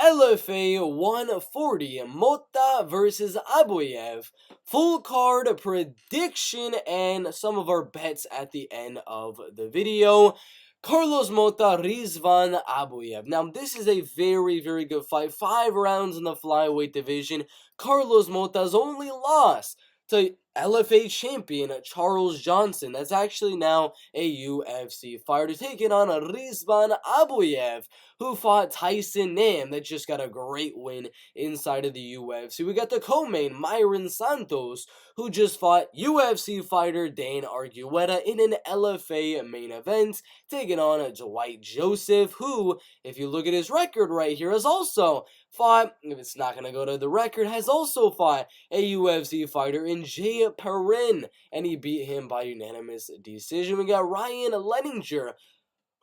LFA 140, Mota versus Abuev. Full card prediction and some of our bets at the end of the video. Carlos Mota, Rizan, Abuev. Now, this is a very, very good fight. 5 rounds in the flyweight division. Carlos Mota's only loss to LFA champion Charles Johnson. That's actually now a UFC fighter taking on Rizan Abuev, who fought Tyson Nam. That just got a great win inside of the UFC. We got the co-main Mairon Santos, who just fought UFC fighter Dan Argueta in an LFA main event, taking on Dwight Joseph, who, if you look at his record right here, has also fought, if it's not going to go to the record, has also fought a UFC fighter in Jay Perrin, and he beat him by unanimous decision. We got Ryan Leninger,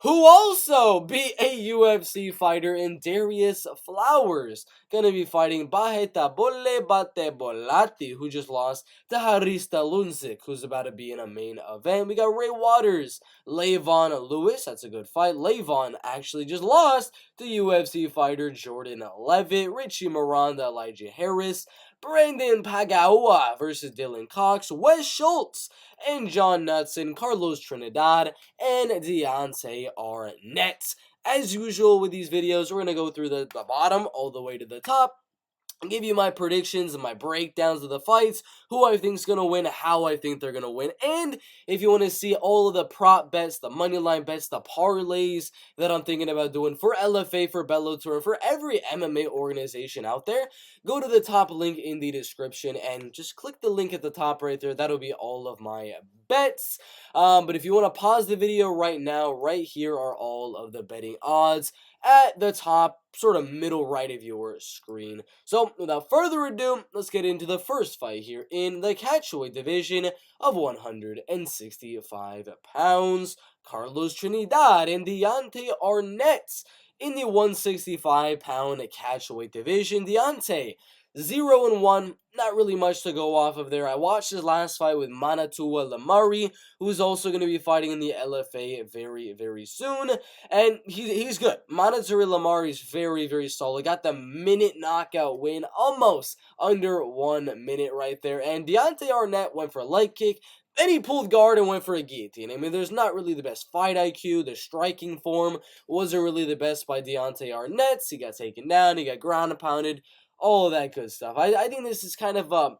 who also beat a UFC fighter in Darius Flowers. Gonna be fighting Bahatebole Batebolati, who just lost to Harista Lunzik, who's about to be in a main event. We got Ray Waters, Leivon Lewis. That's a good fight. Leivon actually just lost to UFC fighter Jordan Levitt. Richie, Miranda, Elijah Harris. Braden Pagaoa versus Dillion Cox, Wes Schultz and John Knutson, Carlos Trinidad, and Deontay Arnett. As usual with these videos, we're going to go through the bottom all the way to the top, give you my predictions and my breakdowns of the fights, who I think is going to win, how I think they're going to win, and if you want to see all of the prop bets, the money line bets, the parlays that I'm thinking about doing for LFA, for Bellator, and for every MMA organization out there, go to the top link in the description and just click the link at the top right there. That'll be all of my bets. But if you want to pause the video right now, right here are all of the betting odds at the top, sort of middle right of your screen. So, without further ado, let's get into the first fight here in the catchweight division of 165 pounds. Carlos Trinidad and Deontay Arnett in the 165-pound catchweight division. Deontay 0-1, not really much to go off of there. I watched his last fight with Manatua Lamari, who's also going to be fighting in the LFA very, very soon, and he's good. Manatua Lamari is very, very solid. Got the minute knockout win, almost under 1 minute right there, and Deontay Arnett went for a leg kick, then he pulled guard and went for a guillotine. I mean, there's not really the best fight IQ. The striking form wasn't really the best by Deontay Arnett. He got taken down, he got ground and pounded, all of that good stuff. I think this is kind of a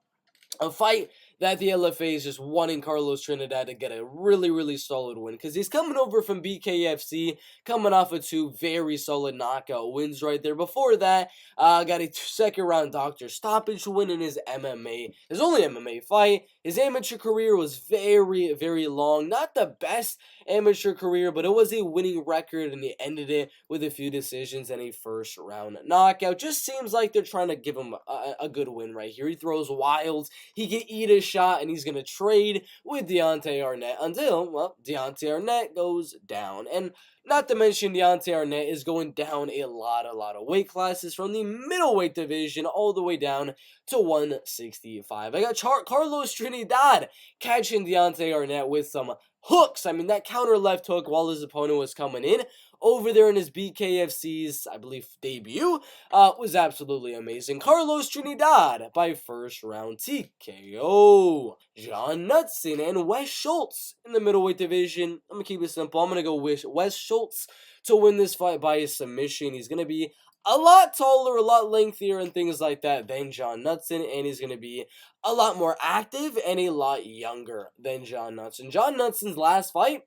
fight that the LFA is just wanting Carlos Trinidad to get a really, really solid win, because he's coming over from BKFC, coming off of 2 very solid knockout wins right there. Before that, got a second round doctor stoppage win in his MMA, his only MMA fight. His amateur career was very, very long. Not the best amateur career, but it was a winning record, and he ended it with a few decisions and a first round knockout. Just seems like they're trying to give him a good win right here. He throws wild, he can eat a shot, and he's going to trade with Deontay Arnett until, well, Deontay Arnett goes down. And not to mention, Deontay Arnett is going down a lot of weight classes from the middleweight division all the way down to 165. I got Carlos Trinidad catching Deontay Arnett with some hooks. I mean, that counter left hook while his opponent was coming in over there in his BKFC's, I believe, debut, was absolutely amazing. Carlos Trinidad by first round TKO. John Knutson and Wes Schultz in the middleweight division. I'm going to keep it simple. I'm going to go with Wes Schultz to win this fight by a submission. He's going to be a lot taller, a lot lengthier, and things like that than John Knutson, and he's going to be a lot more active and a lot younger than John Knutson. John Knutson's last fight,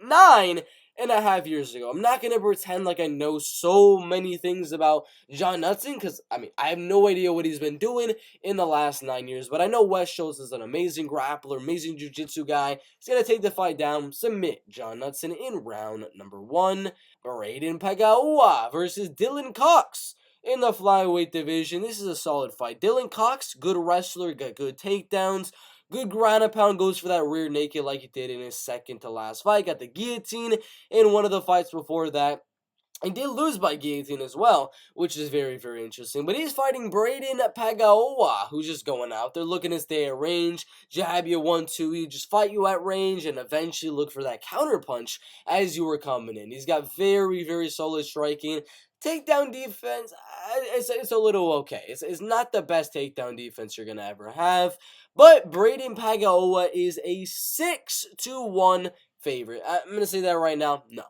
9.5 years ago. I'm not going to pretend like I know so many things about John Knutson, because, I mean, I have no idea what he's been doing in the last 9 years, but I know Wes Schultz is an amazing grappler, amazing jiu-jitsu guy. He's going to take the fight down, submit John Knutson in round number 1. Braden Pagaoa versus Dillion Cox in the flyweight division. This is a solid fight. Dillion Cox, good wrestler, got good takedowns, good ground and pound, goes for that rear naked like he did in his second to last fight. Got the guillotine in one of the fights before that. He did lose by guillotine as well, which is very, very interesting. But he's fighting Braden Pagaoa, who's just going out there looking to stay at range, jab you 1-2, he just fight you at range, and eventually look for that counter punch as you were coming in. He's got very, very solid striking. Takedown defense, it's a little okay. It's not the best takedown defense you're going to ever have. But Braden Pagaoa is a 6-1 favorite. I'm going to say that right now. No.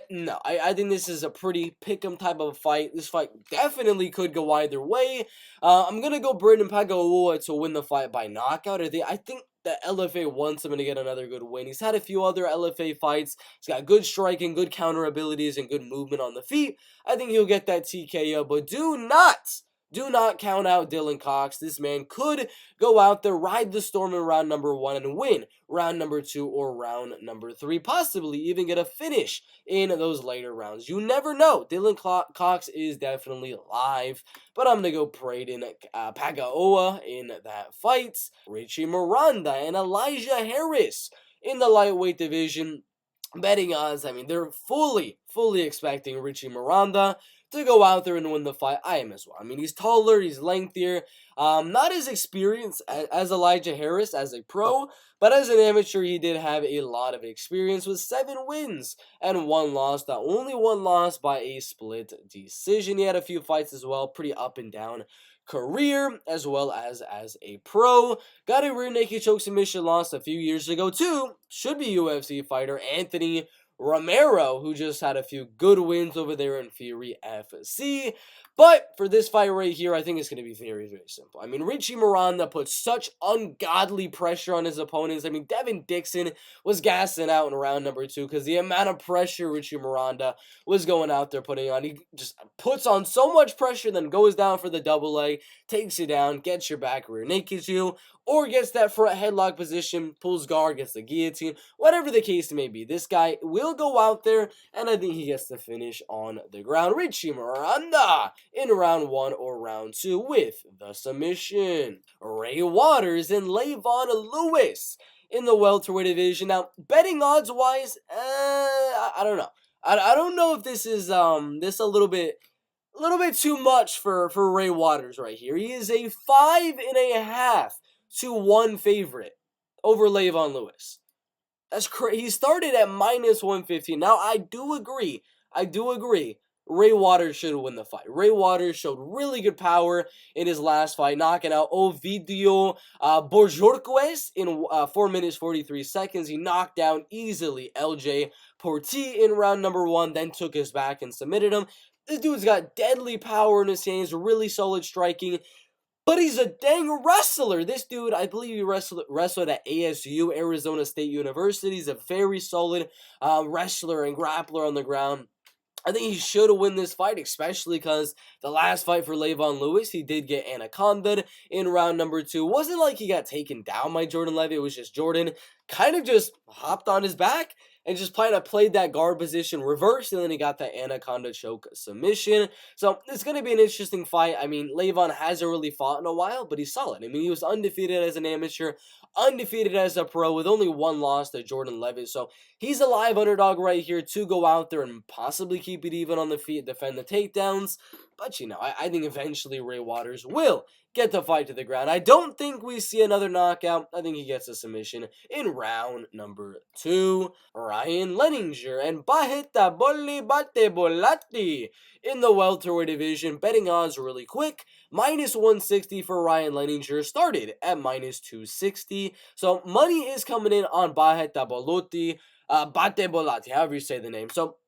No, I think this is a pretty pick'em type of fight. This fight definitely could go either way. I'm gonna go Braden Pagaoa to win the fight by knockout. I think the LFA wants him to get another good win. He's had a few other LFA fights. He's got good striking, good counter abilities, and good movement on the feet. I think he'll get that TKO, but do not count out Dillion Cox. This man could go out there, ride the storm in round number 1, and win round number 2 or round number 3. Possibly even get a finish in those later rounds. You never know. Dillion Cox is definitely live. But I'm going to go Braden Pagaoa in that fight. Richie Miranda and Elijah Harris in the lightweight division. Betting odds, I mean, they're fully expecting Richie Miranda to go out there and win the fight. I am as well. I mean, he's taller, he's lengthier, not as experienced as Elijah Harris as a pro, but as an amateur, he did have a lot of experience with 7 wins and 1 loss. The only 1 loss by a split decision. He had a few fights as well, pretty up and down career as well as a pro. Got a rear naked choke submission loss a few years ago too. Should be UFC fighter Anthony Romero, who just had a few good wins over there in Fury FC. But for this fight right here, I think it's going to be very, very simple. I mean, Richie Miranda put such ungodly pressure on his opponents. I mean, Devin Dixon was gassing out in round number 2 because the amount of pressure Richie Miranda was going out there putting on. He just puts on so much pressure, then goes down for the double leg, takes you down, gets your back, rear naked you, or gets that front headlock position, pulls guard, gets the guillotine, whatever the case may be. This guy will go out there, and I think he gets the finish on the ground. Richie Miranda in round 1 or round 2 with the submission. Ray Waters and Leivon Lewis in the welterweight division. Now, betting odds wise, I don't know. I don't know if this is this a little bit too much for Ray Waters right here. He is a 5.5-1 favorite over Leivon Lewis. That's crazy. He started at -115. Now, I do agree. Ray Waters should win the fight. Ray Waters showed really good power in his last fight, knocking out Ovidio Borjorquez in 4 minutes 43 seconds. He knocked down easily LJ Porti in round number 1, then took his back and submitted him. This dude's got deadly power in his hands, really solid striking. But he's a dang wrestler. This dude, I believe he wrestled at ASU, Arizona State University. He's a very solid wrestler and grappler on the ground. I think he should win this fight, especially because the last fight for Leivon Lewis, he did get anaconda in round number 2. Wasn't like he got taken down by Jordan Levy. It was just Jordan kind of just hopped on his back and just kind of played that guard position reverse, and then he got that anaconda choke submission. So it's going to be an interesting fight. I mean, Leivon hasn't really fought in a while, but he's solid. I mean, he was undefeated as an amateur, undefeated as a pro with only 1 loss to Jordan Levitt. So he's a live underdog right here to go out there and possibly keep it even on the feet, defend the takedowns. But, you know, I think eventually Ray Waters will get the fight to the ground. I don't think we see another knockout. I think he gets a submission in round number 2. Ryan Leninger and Bahatebole Batebolati in the welterweight division. Betting odds really quick. -160 for Ryan Leninger. Started at -260. So money is coming in on Batebolati. Batebolati, however you say the name. So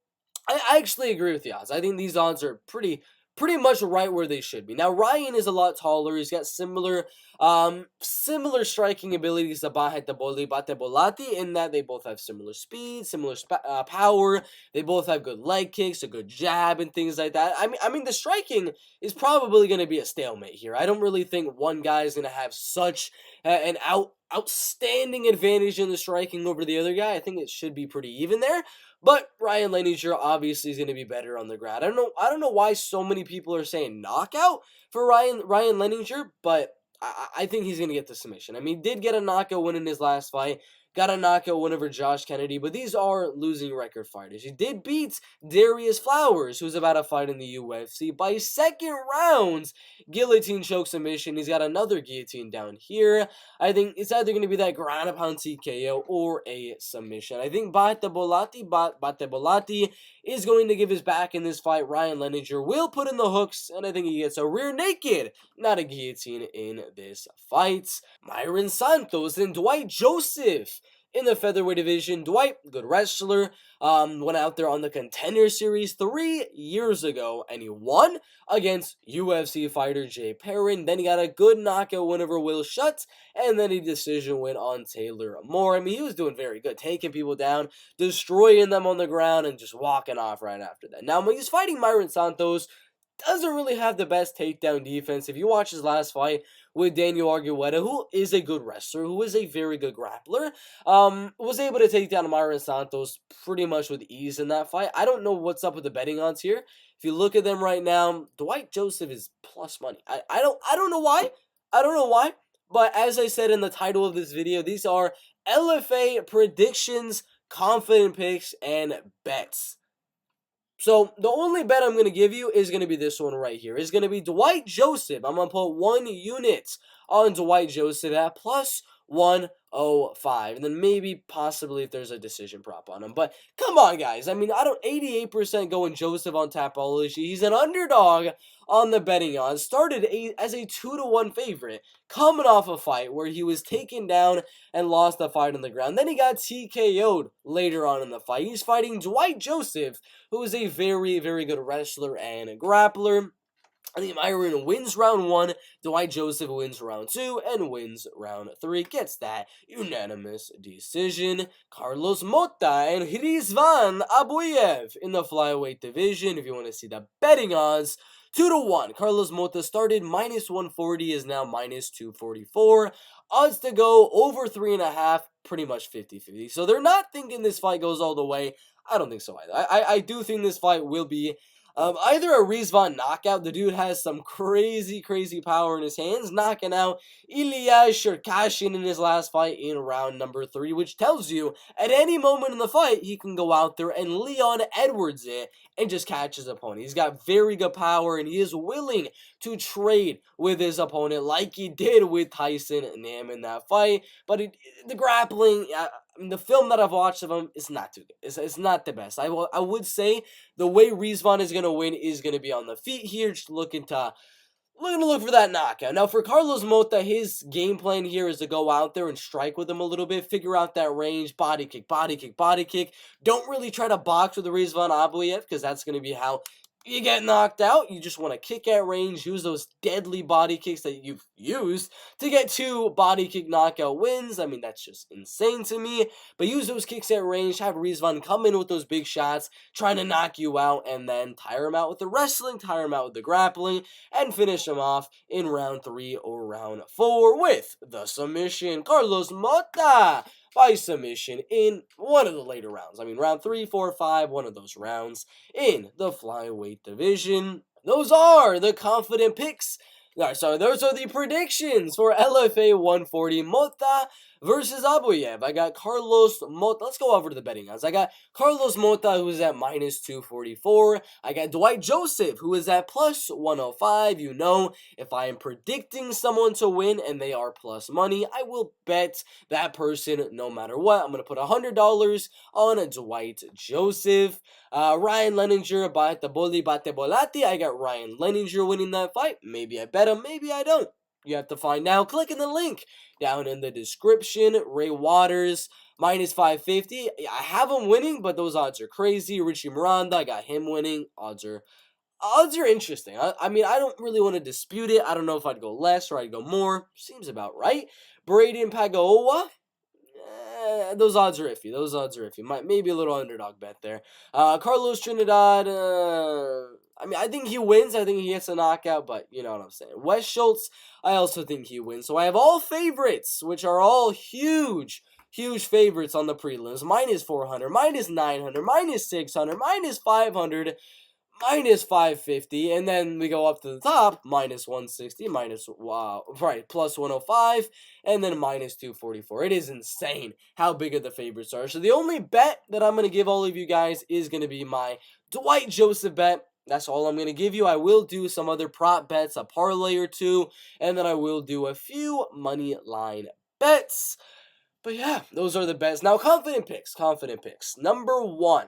I actually agree with the odds. I think these odds are pretty much right where they should be. Now, Ryan is a lot taller. He's got similar striking abilities to Bahatebole, Batebolati, in that they both have similar speed, similar power. They both have good leg kicks, a good jab, and things like that. I mean, the striking is probably going to be a stalemate here. I don't really think one guy is going to have such an outstanding advantage in the striking over the other guy. I think it should be pretty even there. But Ryan Leninger obviously is going to be better on the ground. I don't know why so many people are saying knockout for Ryan Leninger, but I think he's going to get the submission. I mean, he did get a knockout win in his last fight. got a knockout win over Josh Kennedy, but these are losing record fighters. He did beat Darius Flowers, who's about to fight in the UFC, by second rounds. Guillotine choke submission. He's got another guillotine down here. I think it's either going to be that ground and pound TKO or a submission. I think Batebolati is going to give his back in this fight. Ryan Leninger will put in the hooks, and I think he gets a rear naked, not a guillotine, in this fight. Mairon Santos and Dwight Joseph in the featherweight division. Dwight, good wrestler, went out there on the Contender Series 3 years ago, and he won against UFC fighter Jay Perrin. Then he got a good knockout win over Will Schultz, and then a decision win on Taylor Moore. I mean, he was doing very good, taking people down, destroying them on the ground, and just walking off right after that. Now, when he's fighting Mairon Santos, doesn't really have the best takedown defense. If you watch his last fight with Daniel Argueta, who is a good wrestler, who is a very good grappler, was able to take down Mairon Santos pretty much with ease in that fight. I don't know what's up with the betting odds here. If you look at them right now, Dwight Joseph is plus money. I don't know why. I don't know why. But as I said in the title of this video, these are LFA predictions, confident picks, and bets. So, the only bet I'm going to give you is going to be this one right here. It's going to be Dwight Joseph. I'm going to put 1 unit on Dwight Joseph at plus 105. And then maybe, possibly, if there's a decision prop on him. But, come on, guys. I mean, 88% going Joseph on Tapology. He's an underdog on the betting odds. Started as a 2-1 favorite, coming off a fight where he was taken down and lost the fight on the ground. Then he got TKO'd later on in the fight. He's fighting Dwight Joseph, who is a very, very good wrestler and a grappler. I think Mairon wins round 1, Dwight Joseph wins round 2, and wins round 3. Gets that unanimous decision. Carlos Mota and Rizan Abuev in the flyweight division. If you want to see the betting odds, 2-1. Carlos Mota started minus 140, is now minus 244. Odds to go over 3.5, pretty much 50-50. So they're not thinking this fight goes all the way. I don't think so either. I do think this fight will be either a Rizan knockout. The dude has some crazy power in his hands, knocking out Ilya Cherkashin in his last fight in round number 3, which tells you at any moment in the fight, he can go out there and Leon Edwards it and just catch his opponent. He's got very good power, and he is willing to trade with his opponent like he did with Tyson Nam in that fight. But the grappling, the film that I've watched of him is not too good. It's not the best. I would say the way Rizan is going to win is going to be on the feet here, just looking to look for that knockout. Now, for Carlos Mota, his game plan here is to go out there and strike with him a little bit, figure out that range, body kick, body kick, body kick. Don't really try to box with the Rizan Abuev, because that's going to be how you get knocked out. You just want to kick at range, use those deadly body kicks that you've used to get 2 body kick knockout wins. I mean, that's just insane to me. But use those kicks at range, have Rizan come in with those big shots, trying to knock you out, and then tire him out with the wrestling, tire him out with the grappling, and finish him off in round 3 or round 4 with the submission. Carlos Mota by submission in one of the later rounds. I mean, round 3, 4, 5, one of those rounds in the flyweight division. Those are the confident picks. So those are the predictions for LFA 140 Mota versus Abuev. I got Carlos Mota. Let's go over to the betting odds. I got Carlos Mota, who is at minus 244. I got Dwight Joseph, who is at plus 105. You know, if I am predicting someone to win and they are plus money, I will bet that person no matter what. I'm going to put $100 on Dwight Joseph. Ryan Leninger, Batebolati. I got Ryan Leninger winning that fight. Maybe I bet him, maybe I don't. You have to find out. Clicking the link down in the description. Ray Waters, minus 550. I have him winning, but those odds are crazy. Richie Miranda, I got him winning. Odds are interesting. I mean, I don't really want to dispute it. I don't know if I'd go less or I'd go more. Seems about right. Braden Pagaoa. Those odds are iffy. Those odds are iffy. Maybe a little underdog bet there. Carlos Trinidad. I mean, I think he wins. I think he gets a knockout, but you know what I'm saying. Wes Schultz, I also think he wins. So I have all favorites, which are all huge favorites on the prelims. Minus 400, minus 900, minus 600, minus 500, minus 550, and then we go up to the top, minus 160, plus 105, and then minus 244. It is insane how big of the favorites are. So the only bet that I'm going to give all of you guys is going to be my Dwight Joseph bet. That's all I'm going to give you. I will do some other prop bets, a parlay or two, and then I will do a few money line bets. But yeah, those are the bets. Now, confident picks. Number one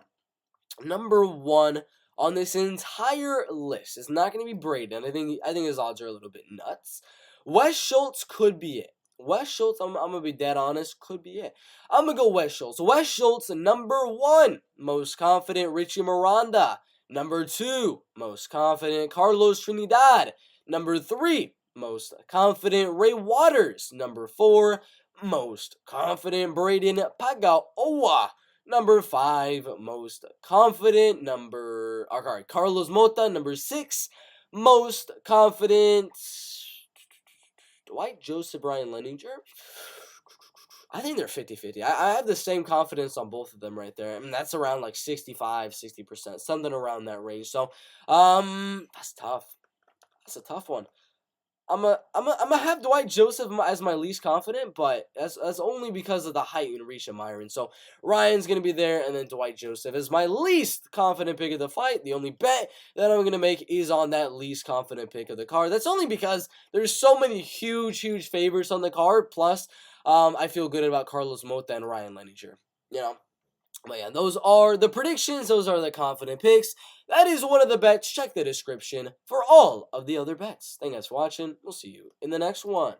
on this entire list is not going to be Braden. I think his odds are a little bit nuts. Wes Schultz could be it. Wes Schultz, I'm going to be dead honest, could be it. I'm going to go Wes Schultz. Wes Schultz, number one, most confident Richie Miranda. Number two, most confident Carlos Trinidad. Number three, most confident Ray Waters. Number four, most confident Braden Pagaoa. Number five, most confident. Carlos Mota. Number six, most confident Dwight Joseph, Brian Leninger. I think they're 50-50. I have the same confidence on both of them right there. I mean, that's around like 65-60%, something around that range. So, that's tough. That's a tough one. I'm gonna have Dwight Joseph as my least confident, but that's only because of the height and reach of Mairon. So Ryan's gonna be there, and then Dwight Joseph is my least confident pick of the fight. The only bet that I'm gonna make is on that least confident pick of the card. That's only because there's so many huge favorites on the card. Plus, I feel good about Carlos Mota and Ryan Leninger. You know. But yeah, those are the predictions. Those are the confident picks. That is one of the bets. Check the description for all of the other bets. Thank you guys for watching. We'll see you in the next one.